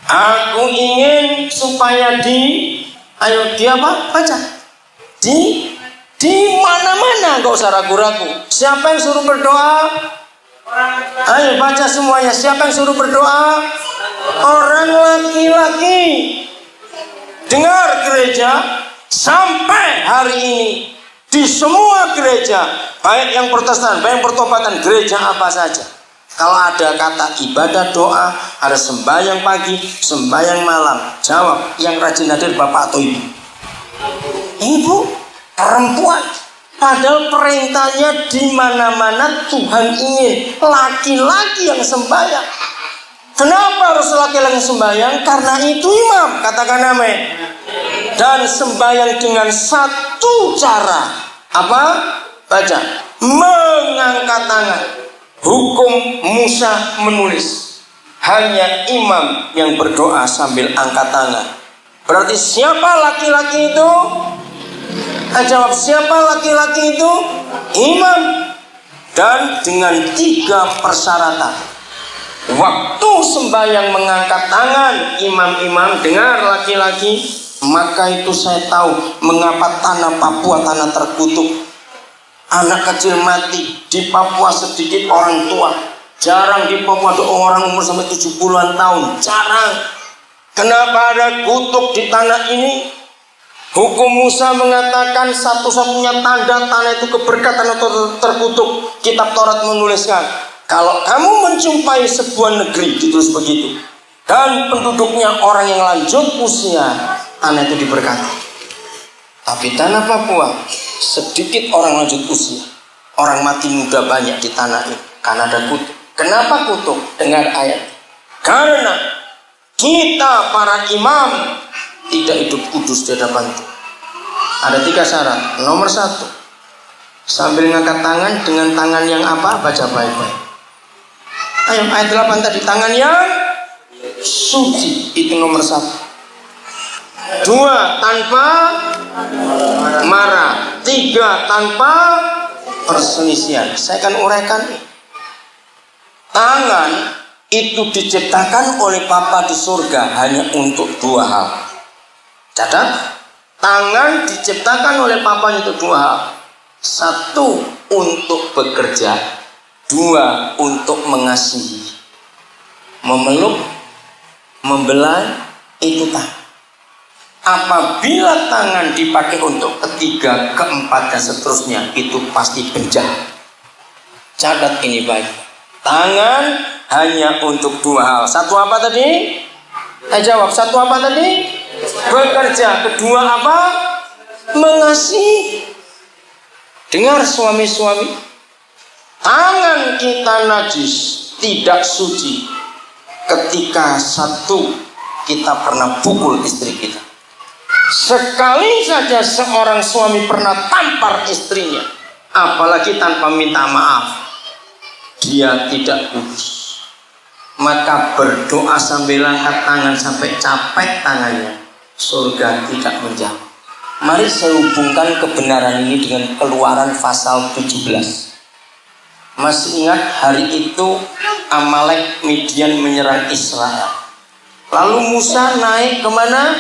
Aku ingin supaya ayo apa? Baca. Di mana-mana, enggak usah ragu-ragu. Siapa yang suruh berdoa? Ayo baca semuanya. Siapa yang suruh berdoa? Orang laki-laki. Dengar gereja, sampai hari ini di semua gereja, baik yang Protestan, baik yang pertobatan, gereja apa saja, kalau ada kata ibadah doa, ada sembahyang pagi, sembahyang malam, jawab yang rajin hadir bapak atau ibu? Ibu, perempuan. Padahal perintahnya di mana-mana Tuhan ingin laki-laki yang sembahyang. Kenapa harus laki-laki sembahyang? Karena itu imam, katakan amin. Dan sembahyang dengan 1 cara. Apa? Baca. Mengangkat tangan. Hukum Musa menulis, hanya imam yang berdoa sambil angkat tangan. Berarti siapa laki-laki itu? Jawab, siapa laki-laki itu? Imam. Dan dengan 3 persyaratan. Waktu sembahyang mengangkat tangan imam-imam, dengar laki-laki, maka itu saya tahu mengapa tanah Papua tanah terkutuk. Anak kecil mati di Papua sedikit orang tua. Jarang di Papua ada orang umur sampai 70-an tahun. Jarang. Kenapa ada kutuk di tanah ini? Hukum Musa mengatakan satu-satunya tanda tanah itu keberkatan atau terkutuk. Kitab Taurat menuliskan, kalau kamu menjumpai sebuah negeri, ditulis begitu, dan penduduknya orang yang lanjut usia, tanah itu diberkati. Tapi tanah Papua sedikit orang lanjut usia, orang mati muda banyak di tanah ini karena ada kutuk. Kenapa kutuk? Dengar ayat. Karena kita para imam tidak hidup kudus di hadapan Tuhan. Ada 3 syarat. Nomor 1, sambil ngangkat tangan dengan tangan yang apa? Baca baik-baik. Ayo ayat 8 tadi, tangan yang suci, itu nomor 1. 2, tanpa marah. 3, tanpa perselisihan. Saya akan uraikan. Tangan itu diciptakan oleh Bapa di surga hanya untuk 2 hal. Catat, tangan diciptakan oleh Bapa untuk 2 hal. 1, untuk bekerja. 2, untuk mengasihi. Memeluk, membelai, itu tangan. Apabila tangan dipakai untuk ketiga, keempat, dan seterusnya, itu pasti penjahat. Catat ini baik. Tangan hanya untuk 2 hal. 1 apa tadi? Jawab. 1 apa tadi? Bekerja. 2 apa? Mengasihi. Dengar suami-suami, tangan kita najis, tidak suci ketika satu kita pernah pukul istri kita. Sekali saja seorang suami pernah tampar istrinya, apalagi tanpa minta maaf, dia tidak kudus. Maka berdoa sambil angkat tangan sampai capek tangannya, surga tidak menjawab. Mari saya hubungkan kebenaran ini dengan Keluaran pasal 17. Masih ingat hari itu Amalek Midian menyerang Israel. Lalu Musa naik kemana?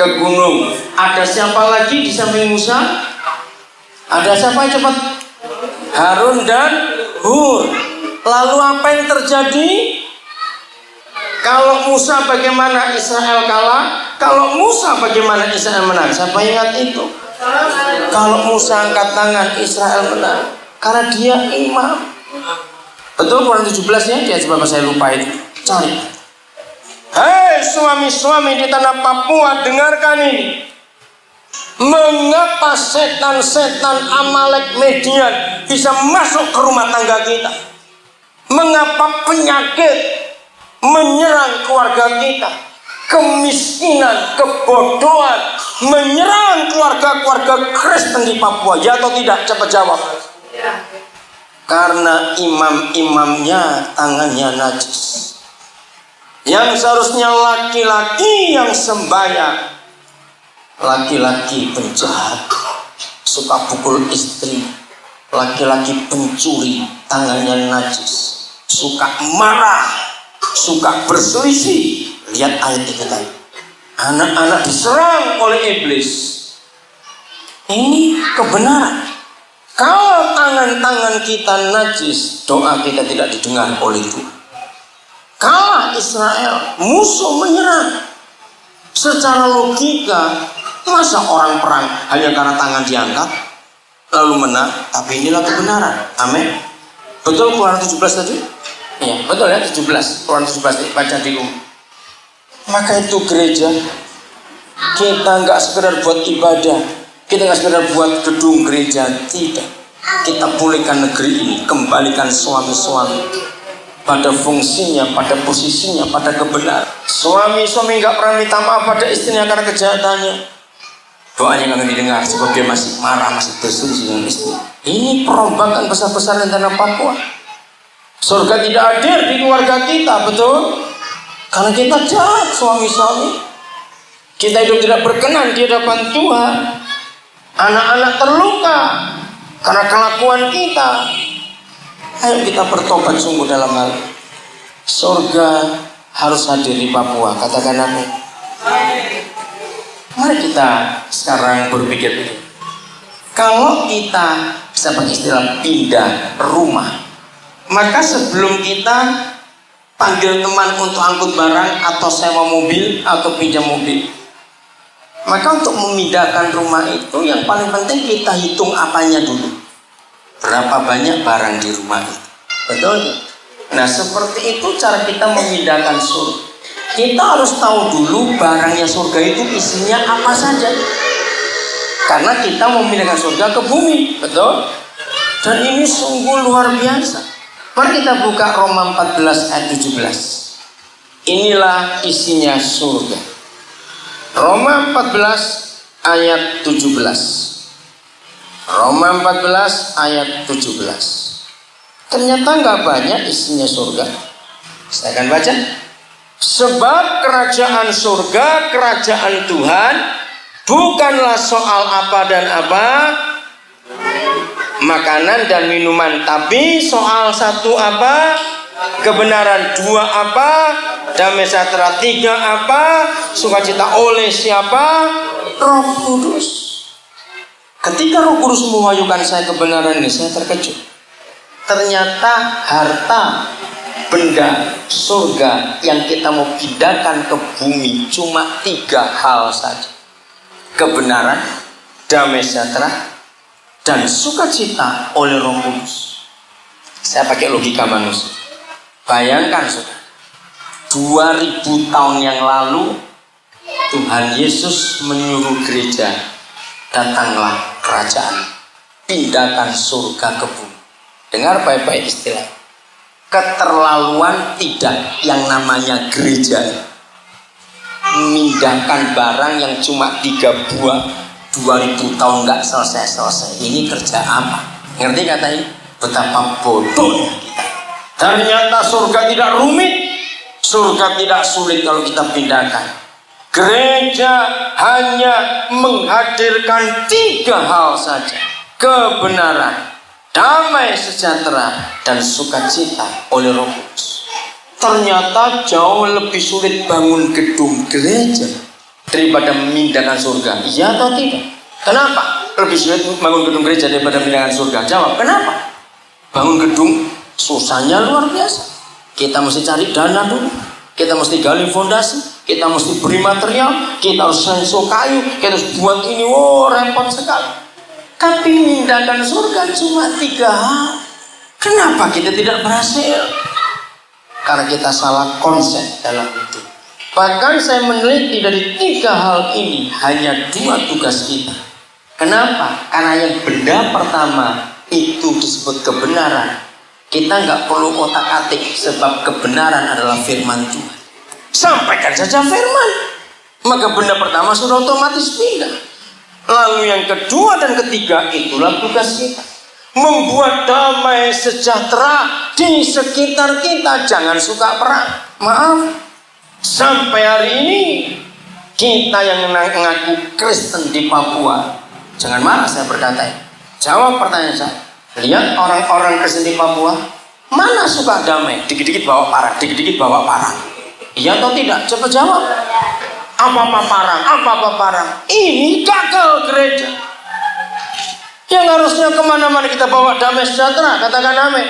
Ke gunung. Ada siapa lagi di samping Musa? Ada siapa? Cepat. Harun dan Hur. Lalu apa yang terjadi? Kalau Musa bagaimana Israel kalah? Kalau Musa bagaimana Israel menang? Siapa ingat itu? Kalau Musa angkat tangan, Israel menang. Karena dia imam. Betul Quran 17 ya? Dia sebab saya lupa itu. Cari. Hei suami-suami di tanah Papua, dengarkan ini. Mengapa setan-setan Amalek Midian bisa masuk ke rumah tangga kita? Mengapa penyakit menyerang keluarga kita? Kemiskinan, kebodohan menyerang keluarga-keluarga Kristen di Papua, ya atau tidak? Cepat jawab. Karena imam-imamnya tangannya najis. Yang seharusnya laki-laki yang sembahyang, laki-laki penjahat, suka pukul istri, laki-laki pencuri, tangannya najis, suka marah, suka berselisih. Lihat ayat itu tadi. Anak-anak diserang oleh iblis. Ini kebenaran. Kalau tangan-tangan kita najis, doa kita tidak didengar oleh Tuhan. Kalah Israel, musuh menyerang. Secara logika, masa orang perang hanya karena tangan diangkat lalu menang? Tapi inilah kebenaran. Amin. Betul Quran 17 tadi? Iya, betul ya 17. Quran 17 baca di Maka itu gereja, kita nggak sekedar buat ibadah, kita nggak sekedar buat gedung gereja, tidak. Kita pulihkan negeri ini, kembalikan suami-suami pada fungsinya, pada posisinya, pada kebenaran. Suami-suami nggak pernah minta maaf pada istrinya karena kejahatannya. Doanya nggak akan didengar sebab dia masih marah, masih berselisih dengan istri. Ini perombakan besar-besar di tanah Papua. Surga tidak hadir di keluarga kita, betul? Karena kita jahat suami-suami. Kita hidup tidak berkenan di hadapan Tuhan. Anak-anak terluka karena kelakuan kita. Ayo kita bertobat sungguh dalam hal. Surga harus hadir di Papua. Katakan amin. Mari kita sekarang berpikir begini. Kalau kita bisa pakai istilah pindah rumah, maka sebelum kita panggil teman untuk angkut barang atau sewa mobil atau pinjam mobil, maka untuk memindahkan rumah itu yang paling penting kita hitung apanya dulu. Berapa banyak barang di rumah itu? Betul? Nah seperti itu cara kita memindahkan surga. Kita harus tahu dulu barangnya surga itu isinya apa saja. Karena kita memindahkan surga ke bumi. Betul? Dan ini sungguh luar biasa. Mari kita buka Roma 14 ayat 17. Inilah isinya surga. Roma 14 ayat 17. Roma 14 ayat 17. Ternyata nggak banyak isinya surga. Saya akan baca. Sebab kerajaan surga, kerajaan Tuhan bukanlah soal apa dan apa, makanan dan minuman, tapi soal satu apa, kebenaran, dua apa, damai sejahtera, tiga apa, sukacita oleh siapa? Roh Kudus. Ketika Roh Kudus mewahyukan saya kebenaran ini, saya terkejut. Ternyata harta benda surga yang kita mau pindahkan ke bumi cuma 3 hal saja. Kebenaran, damai sejahtera, dan sukacita oleh Roh Kudus. Saya pakai logika manusia. Bayangkan saudara, 2000 tahun yang lalu Tuhan Yesus menyuruh gereja, datanglah kerajaan, pindahkan surga ke bumi. Dengar baik-baik istilah. Keterlaluan tidak yang namanya gereja. Memindahkan barang yang cuma 3 buah 2000 tahun nggak selesai-selesai. Ini kerja apa? Ngerti kata ini? Betapa bodohnya kita. Ternyata surga tidak rumit, surga tidak sulit kalau kita pindahkan. Gereja hanya menghadirkan 3 hal saja: kebenaran, damai sejahtera, dan sukacita oleh Roh Kudus. Ternyata jauh lebih sulit bangun gedung gereja daripada memindahkan surga. Iya atau tidak? Kenapa lebih sulit bangun gedung gereja daripada memindahkan surga? Jawab, kenapa? Bangun gedung susahnya luar biasa. Kita mesti cari dana dulu, kita mesti gali fondasi, kita mesti beri material, kita harus senso kayu, kita harus buat ini, repot sekali. Tapi memindahkan surga cuma 3 hal. Kenapa kita tidak berhasil? Karena kita salah konsep dalam itu. Bahkan saya meneliti dari 3 hal ini hanya 2 tugas kita. Kenapa? Karena yang benda pertama itu disebut kebenaran. Kita nggak perlu otak-atik, sebab kebenaran adalah firman Tuhan. Sampaikan saja firman, maka benda pertama sudah otomatis pindah. Lalu yang kedua dan ketiga itulah tugas kita. Membuat damai sejahtera di sekitar kita. Jangan suka perang. Maaf, sampai hari ini kita yang mengaku Kristen di Papua, jangan marah saya berkata. Jawab pertanyaan saya. Lihat orang-orang Kristen di Papua, mana suka damai? Dikit-dikit bawa parang, dikit-dikit bawa parang. Iya atau tidak? Coba jawab. Apa-apa parang, apa-apa parang. Ini gagal gereja. Yang harusnya kemana-mana kita bawa damai sejahtera, katakan damai.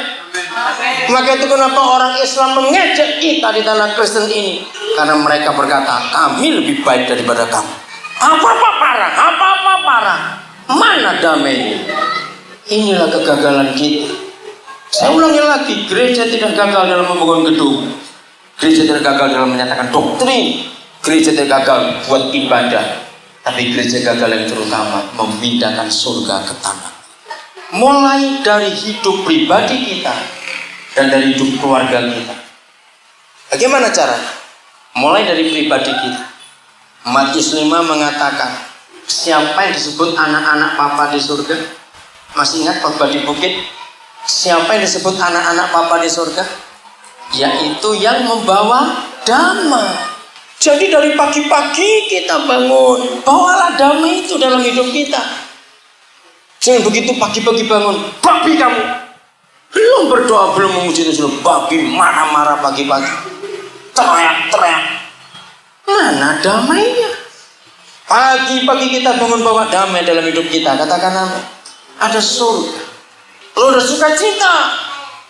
Maka itu kenapa orang Islam mengejek kita di tanah Kristen ini, karena mereka berkata kami lebih baik daripada kamu. Apa-apa parang, apa-apa parang. Mana damai? Inilah kegagalan kita. Saya ulangi lagi, gereja tidak gagal dalam membangun gedung, gereja tidak gagal dalam menyatakan doktrin, gereja tidak gagal buat ibadah, tapi gereja gagal yang terutama memindahkan surga ke tanah. Mulai dari hidup pribadi kita dan dari hidup keluarga kita. Bagaimana caranya? Mulai dari pribadi kita. Matius 5 mengatakan, siapa yang disebut anak-anak Papa di surga? Masih ingat khotbah di bukit? Siapa yang disebut anak-anak Papa di surga? Yaitu yang membawa damai. Jadi dari pagi-pagi kita bangun, bawalah damai itu dalam hidup kita. Jangan begitu pagi-pagi bangun, babi kamu. Belum berdoa, belum memuji Tuhan, babi marah-marah pagi-pagi. Teriak-teriak. Mana damainya? Pagi-pagi kita bangun bawa damai dalam hidup kita. Katakan amin. Ada surga. Lalu ada sukacita.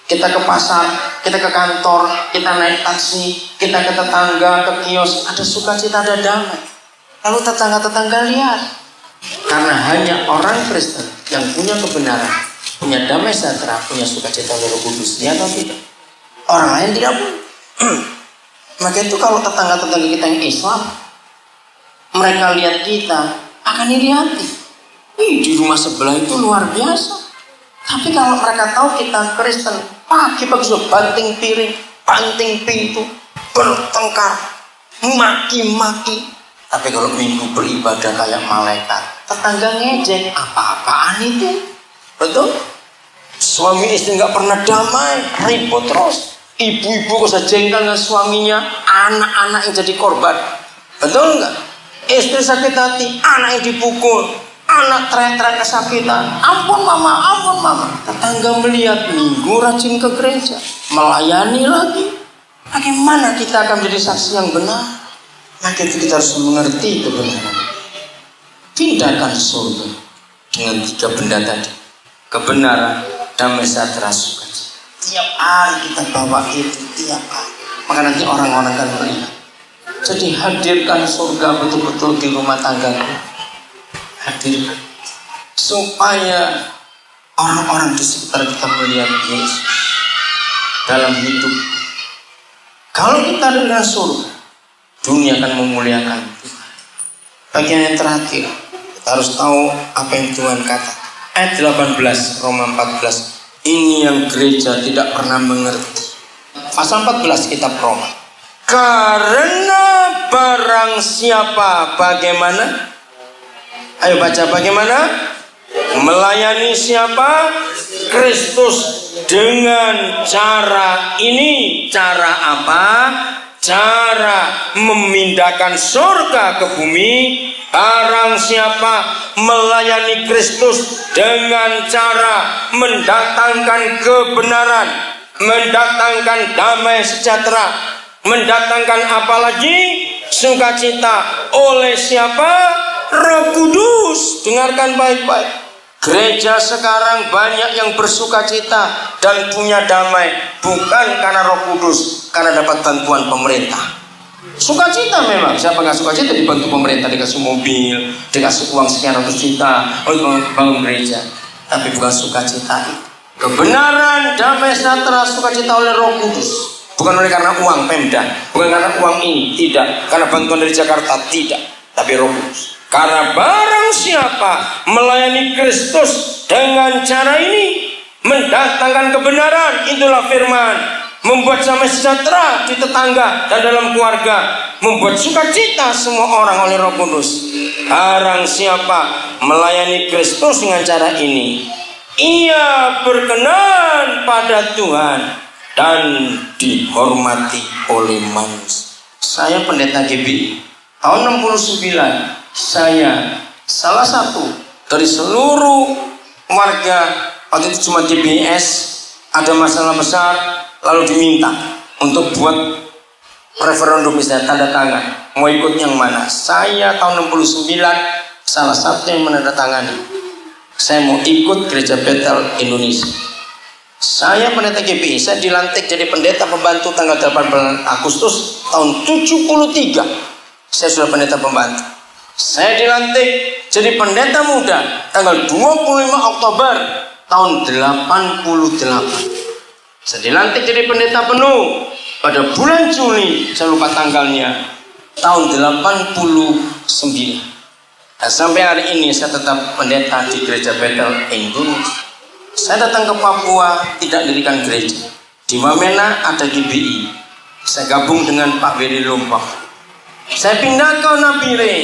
Kita ke pasar, kita ke kantor, kita naik taksi, kita ke tetangga, ke kios, ada sukacita, ada damai. Lalu tetangga-tetangga lihat. Karena hanya orang Kristen yang punya kebenaran, punya damai sejahtera, punya sukacita Roh Kudus. Ya atau tidak? Orang lain tidak punya. Maka itu kalau tetangga-tetangga kita yang Islam, mereka lihat kita, akan iri hati. Di rumah sebelah itu luar biasa. Tapi kalau mereka tahu kita Kristen, pagi-pagi sudah banting piring, banting pintu, bertengkar, maki-maki. Tapi kalau minggu beribadah kayak malaikat, tetangga ngejek, apa-apaan itu? Betul? Suami istri nggak pernah damai, ribut terus. Ibu-ibu kok sejengkel dengan suaminya, anak-anak yang jadi korban. Betul nggak? Istri sakit hati, anak yang dipukul. Anak teriak-teriak kesakitan, ampun mama, ampun mama. Tetangga melihat minggu rajin ke gereja, melayani lagi. Bagaimana kita akan menjadi saksi yang benar? Maka itu kita harus mengerti kebenaran. Pindahkan surga dengan 3 benda tadi: kebenaran, damai sejahtera, sukacita. Tiap hari kita bawa itu, tiap hari. Maka nanti orang-orang akan melihat. Jadi hadirkan surga betul-betul di rumah tanggamu. Hadirkan supaya orang-orang di sekitar kita melihat Yesus dalam hidup. Kalau kita dengan surga, dunia akan memuliakan Tuhan. Bagian yang terakhir, kita harus tahu apa yang Tuhan kata. Ayat 18 Roma 14. Ini yang gereja tidak pernah mengerti. Pasal 14 kitab Roma. Karena barang siapa bagaimana? Ayo baca bagaimana? Melayani siapa? Kristus dengan cara ini. Cara apa? Cara memindahkan surga ke bumi. Barang siapa melayani Kristus dengan cara mendatangkan kebenaran, mendatangkan damai sejahtera, mendatangkan apalagi sukacita oleh siapa? Roh Kudus. Dengarkan baik-baik. Gereja sekarang banyak yang bersukacita dan punya damai bukan karena Roh Kudus, karena dapat bantuan pemerintah. Sukacita memang, siapa nggak sukacita dibantu pemerintah, dikasih mobil, dikasih uang sekian ratus juta untuk bangun gereja. Tapi bukan sukacita. Kebenaran, damai sejahtera, sukacita oleh Roh Kudus, bukan oleh karena uang Pemda, bukan karena uang ini, tidak, karena bantuan dari Jakarta, tidak, tapi Roh Kudus. Karena barang siapa melayani Kristus dengan cara ini, mendatangkan kebenaran, itulah firman, membuat damai sejahtera di tetangga dan dalam keluarga, membuat sukacita semua orang oleh Roh Kudus. Barang siapa melayani Kristus dengan cara ini, ia berkenan pada Tuhan dan dihormati oleh manusia. Saya pendeta GBI tahun 69. Saya salah satu dari seluruh warga, waktu itu cuma GBS, ada masalah besar, lalu diminta untuk buat referendum, misalnya tanda tangan, mau ikut yang mana. Saya tahun 69 salah satu yang menandatangani. Saya mau ikut Gereja Betel Indonesia. Saya pendeta GBI, saya dilantik jadi pendeta pembantu tanggal 18 Agustus tahun 73. Saya sudah pendeta pembantu. Saya dilantik jadi pendeta muda tanggal 25 Oktober tahun 88. Saya dilantik jadi pendeta penuh pada bulan Juli, saya lupa tanggalnya, tahun 89. Dan sampai hari ini saya tetap pendeta di Gereja Betel Indonesia. Saya datang ke Papua tidak dirikan gereja. Di Wamena ada GBI. Saya gabung dengan Pak Beri Lombok. Saya pindah ke Nabire.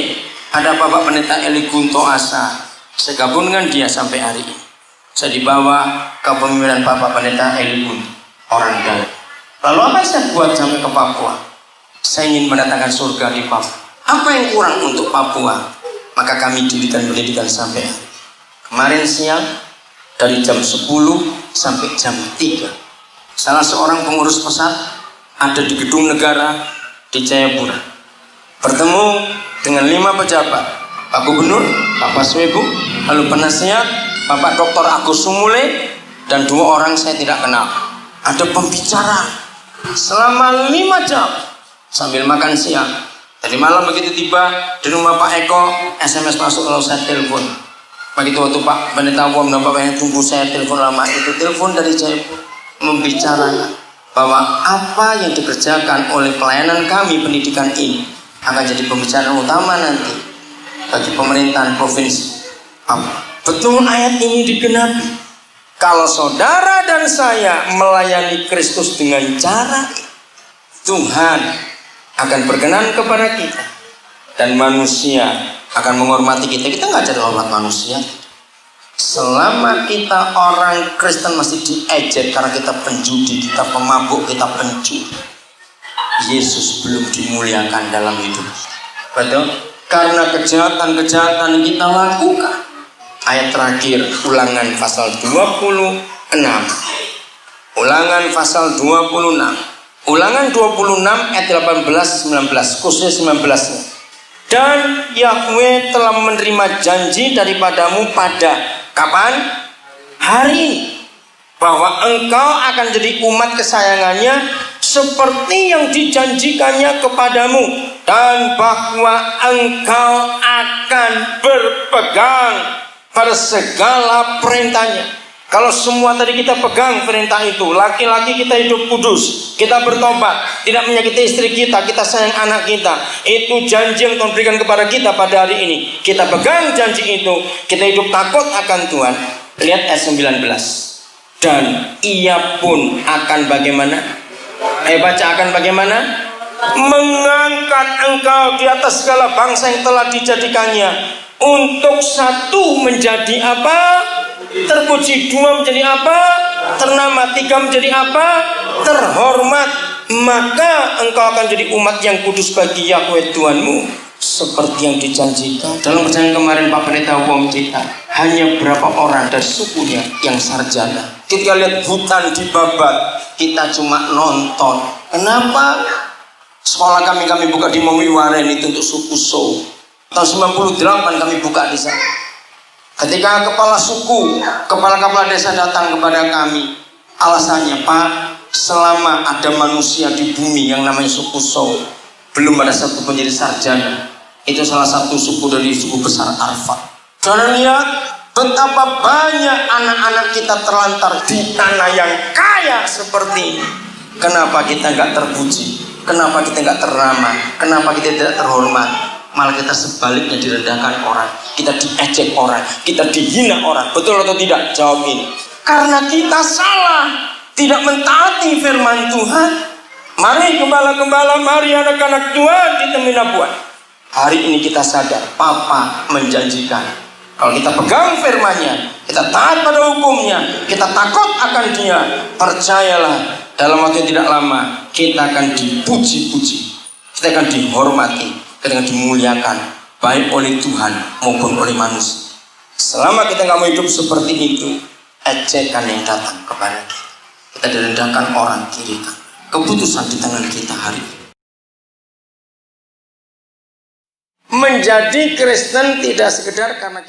Ada Bapak Pendeta Eli Gunto Asa. Saya gabung dengan dia sampai hari ini. Saya dibawa ke pemimpinan Bapak Pendeta Eli Gunto, orang dalam. Lalu apa yang saya buat sampai ke Papua? Saya ingin mendatangkan surga di Papua. Apa yang kurang untuk Papua? Maka kami dirikan pendidikan sampai hari. Kemarin siang dari jam 10 sampai jam 3. Salah seorang pengurus pusat ada di gedung negara di Jayapura. Bertemu dengan 5 pejabat, Pak Gubernur, Pak Paswebu, lalu penasihat, Bapak Dr. Agus Sumule, dan 2 orang saya tidak kenal. Ada pembicaraan selama 5 jam sambil makan siang. Tadi malam begitu tiba di rumah Pak Eko, SMS masuk, lalu saya telepon. Begitu waktu Pak Pendeta Wom dan Bapak yang tunggu saya telepon lama itu, telepon dari Jayapura membicarakan bahwa apa yang dikerjakan oleh pelayanan kami pendidikan ini akan jadi pembicaraan utama nanti bagi pemerintahan provinsi. Betul ayat ini digenapi. Kalau saudara dan saya melayani Kristus dengan cara Tuhan akan berkenan kepada kita dan manusia akan menghormati kita. Kita nggak jadi hormat manusia. Selama kita orang Kristen masih diejek karena kita penjudi, kita pemabuk, kita pencuri, Yesus belum dimuliakan dalam hidup. Betul? Karena kejahatan-kejahatan yang kita lakukan. Ayat terakhir, Ulangan pasal 26. Ulangan pasal 26. Ulangan 26 ayat 18-19, khususnya 19-nya. Dan Yahweh telah menerima janji daripadamu pada kapan? Hari ini, bahwa engkau akan jadi umat kesayangannya seperti yang dijanjikannya kepadamu, dan bahwa engkau akan berpegang pada segala perintahnya. Kalau semua tadi kita pegang perintah itu, laki-laki kita hidup kudus, kita bertobat, tidak menyakiti istri kita, kita sayang anak kita, itu janji yang Tuhan berikan kepada kita pada hari ini. Kita pegang janji itu, kita hidup takut akan Tuhan. Lihat ayat 19. Dan ia pun akan bagaimana? Baca akan bagaimana? Mengangkat engkau di atas segala bangsa yang telah dijadikannya, untuk satu menjadi apa? Terpuji. Dua menjadi apa? Ternama. Tiga menjadi apa? Terhormat. Maka engkau akan jadi umat yang kudus bagi Yahweh Tuhanmu, seperti yang dijanjikan. Dalam perjalanan kemarin Pak Pendeta umum kita, hanya berapa orang dari sukunya yang sarjana. Ketika lihat hutan dibabat, kita cuma nonton. Kenapa? Sekolah kami buka di Momiwaren itu untuk suku So. Tahun 98 kami buka di sana. Ketika kepala suku, kepala desa datang kepada kami, alasannya, Pak, selama ada manusia di bumi yang namanya suku So, belum ada satu pun jadi sarjana. Itu salah satu suku dari suku besar Arfak. Saudara lihat betapa banyak anak-anak kita terlantar di tanah yang kaya seperti ini. Kenapa kita nggak terpuji? Kenapa kita nggak ternama? Kenapa kita tidak terhormat? Malah kita sebaliknya direndahkan orang, kita diejek orang, kita dihina orang. Betul atau tidak? Jawab ini. Karena kita salah, tidak mentaati firman Tuhan. Mari gembala-gembala, mari anak-anak Tuhan di Teminabuan. Hari ini kita sadar, Papa menjanjikan, kalau kita pegang firman-Nya, kita taat pada hukumnya, kita takut akan Dia, percayalah, dalam waktu yang tidak lama kita akan dipuji-puji, kita akan dihormati, kita akan dimuliakan, baik oleh Tuhan maupun oleh manusia. Selama kita nggak mau hidup seperti itu, ejekan yang datang kepada kita, kita direndahkan orang kiri kanan. Keputusan di tangan kita hari ini. Menjadi Kristen tidak sekedar karena kita